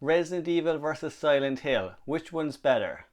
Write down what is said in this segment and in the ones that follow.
Resident Evil versus Silent Hill. Which one's better?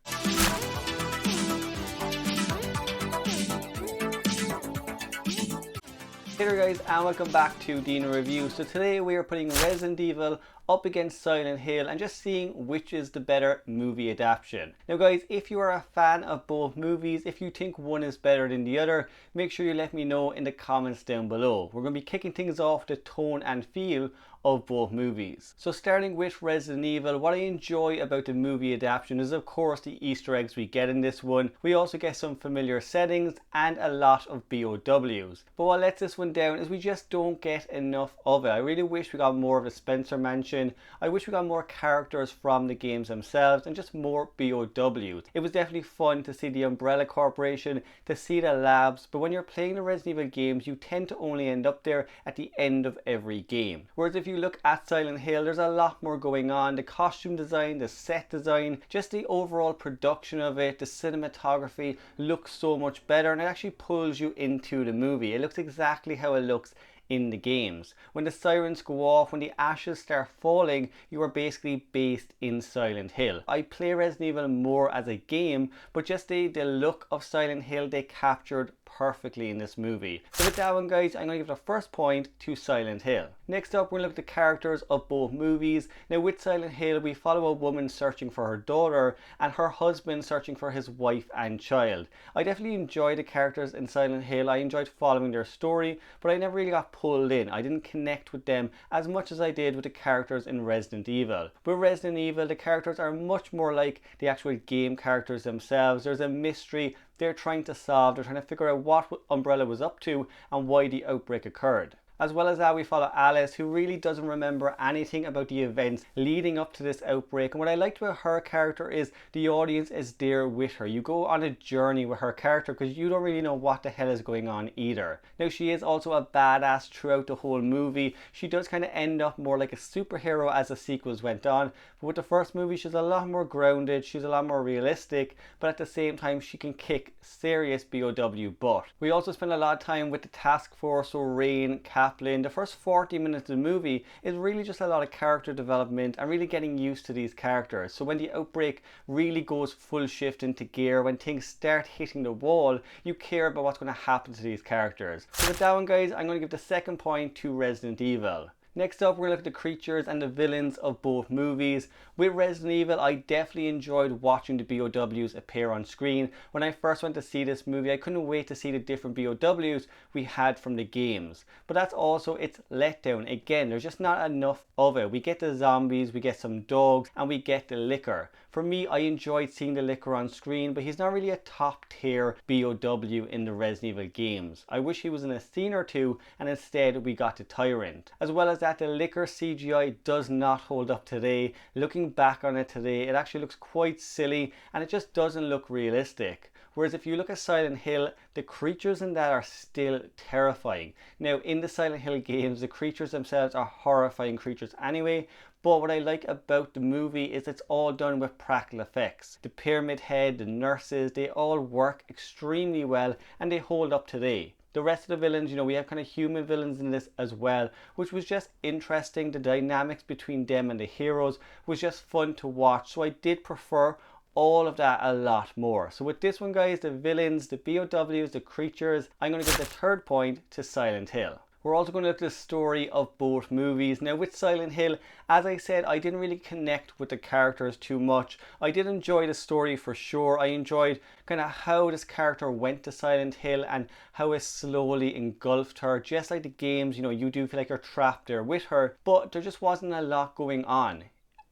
Hey there guys, and welcome back to Dino Review. So today we are putting Resident Evil up against Silent Hill and just seeing which is the better movie adaptation. Now guys, if you are a fan of both movies, if you think one is better than the other, make sure you let me know in the comments down below. We're going to be kicking things off the tone and feel of both movies. So starting with Resident Evil, what I enjoy about the movie adaptation is of course the Easter eggs we get in this one. We also get some familiar settings and a lot of BOWs. But what lets this one down is we just don't get enough of it. I really wish we got more of the Spencer Mansion. I wish we got more characters from the games themselves and just more BOWs. It was definitely fun to see the Umbrella Corporation, to see the labs, but when you're playing the Resident Evil games, you tend to only end up there at the end of every game. Whereas if you look at Silent Hill, there's a lot more going on. The costume design, the set design, just the overall production of it, the cinematography looks so much better, and it actually pulls you into the movie. It looks exactly how it looks in the games. When the sirens go off, when the ashes start falling, you are basically based in Silent Hill. I play Resident Evil more as a game, but just the look of Silent Hill they captured perfectly in this movie. So with that one guys, I'm going to give the first point to Silent Hill. Next up, we're going to look at the characters of both movies. Now with Silent Hill, we follow a woman searching for her daughter and her husband searching for his wife and child. I definitely enjoy the characters in Silent Hill. I enjoyed following their story, but I never really got pulled in. I didn't connect with them as much as I did with the characters in Resident Evil. With Resident Evil, the characters are much more like the actual game characters themselves. There's a mystery they're trying to solve. They're trying to figure out what Umbrella was up to and why the outbreak occurred. As well as that, we follow Alice, who really doesn't remember anything about the events leading up to this outbreak. And what I liked about her character is the audience is there with her. You go on a journey with her character because you don't really know what the hell is going on either. Now, she is also a badass throughout the whole movie. She does kind of end up more like a superhero as the sequels went on. But with the first movie, she's a lot more grounded. She's a lot more realistic. But at the same time, she can kick serious BOW butt. We also spend a lot of time with the task force, so Rain, Kaplan. The first 40 minutes of the movie is really just a lot of character development and really getting used to these characters. So when the outbreak really goes full shift into gear, when things start hitting the wall, you care about what's going to happen to these characters. So with that one guys, I'm going to give the second point to Resident Evil. Next up, we're going to look at the creatures and the villains of both movies. With Resident Evil, I definitely enjoyed watching the BOWs appear on screen. When I first went to see this movie, I couldn't wait to see the different BOWs we had from the games. But that's also its letdown. Again, there's just not enough of it. We get the zombies, we get some dogs, and we get the liquor. For me, I enjoyed seeing the liquor on screen, but he's not really a top tier BOW in the Resident Evil games. I wish he was in a scene or two, and instead we got the Tyrant. As well as that, the liquor CGI does not hold up today. Looking back on it today, it actually looks quite silly, and it just doesn't look realistic. Whereas if you look at Silent Hill, the creatures in that are still terrifying. Now in the Silent Hill games, the creatures themselves are horrifying creatures anyway, but what I like about the movie is it's all done with practical effects. The Pyramid Head, the nurses, they all work extremely well and they hold up today. The rest of the villains, we have kind of human villains in this as well, which was just interesting. The dynamics between them and the heroes was just fun to watch, so I did prefer all of that a lot more. So with this one guys, the villains, the BOWs, the creatures, I'm going to give the third point to Silent Hill. We're also going to look at the story of both movies. Now with Silent Hill, as I said, I didn't really connect with the characters too much. I did enjoy the story for sure. I enjoyed kind of how this character went to Silent Hill and how it slowly engulfed her. Just like the games, you do feel like you're trapped there with her, but there just wasn't a lot going on.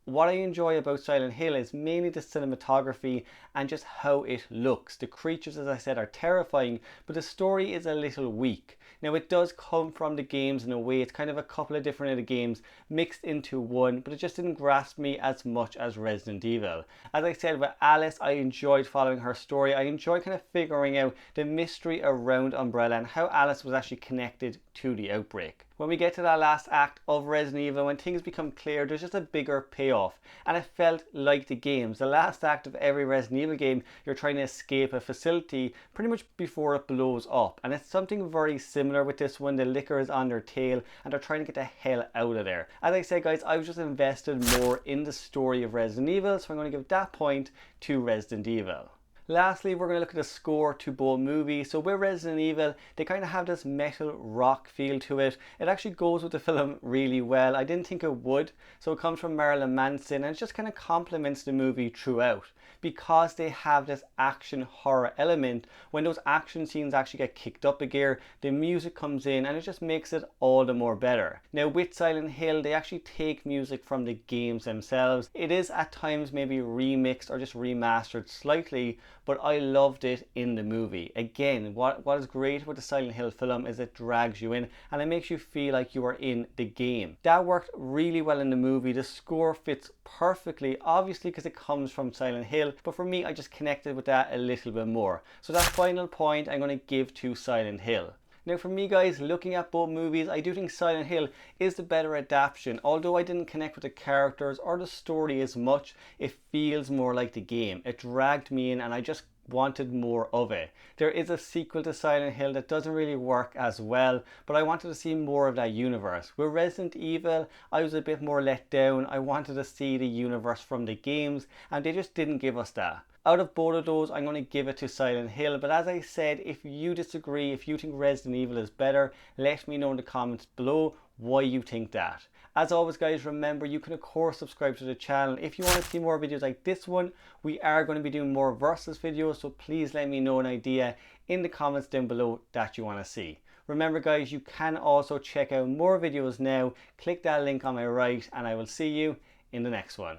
What I enjoy about Silent Hill is mainly the cinematography and just how it looks. The creatures, as I said, are terrifying, but the story is a little weak. Now it does come from the games in a way. It's kind of a couple of different of the games mixed into one, but it just didn't grasp me as much as Resident Evil. As I said with Alice, I enjoyed following her story. I enjoyed kind of figuring out the mystery around Umbrella and how Alice was actually connected to the outbreak. When we get to that last act of Resident Evil, when things become clear, there's just a bigger payoff, and it felt like the games. The last act of every Resident Evil game, you're trying to escape a facility pretty much before it blows up, and it's something very similar similar with this one. The liquor is on their tail and they're trying to get the hell out of there. As I said guys, I was just invested more in the story of Resident Evil, so I'm going to give that point to Resident Evil. Lastly, we're going to look at the score to both movies. So with Resident Evil, they kind of have this metal rock feel to it. It actually goes with the film really well. I didn't think it would. So it comes from Marilyn Manson and it just kind of complements the movie throughout, because they have this action horror element. When those action scenes actually get kicked up a gear, the music comes in and it just makes it all the more better. Now with Silent Hill, they actually take music from the games themselves. It is at times maybe remixed or just remastered slightly, but I loved it in the movie. Again, what is great with the Silent Hill film is it drags you in and it makes you feel like you are in the game. That worked really well in the movie. The score fits perfectly, obviously because it comes from Silent Hill, but for me I just connected with that a little bit more. So that final point I'm going to give to Silent Hill. Now for me guys, looking at both movies, I do think Silent Hill is the better adaptation. Although I didn't connect with the characters or the story as much, it feels more like the game. It dragged me in and I just wanted more of it. There is a sequel to Silent Hill that doesn't really work as well, but I wanted to see more of that universe. With Resident Evil, I was a bit more let down. I wanted to see the universe from the games and they just didn't give us that. Out of both of those, I'm going to give it to Silent Hill. But as I said, if you disagree, if you think Resident Evil is better, let me know in the comments below why you think that. As always guys, remember you can of course subscribe to the channel. If you want to see more videos like this one, we are going to be doing more versus videos, so please let me know an idea in the comments down below that you want to see. Remember guys, you can also check out more videos now. Click that link on my right and I will see you in the next one.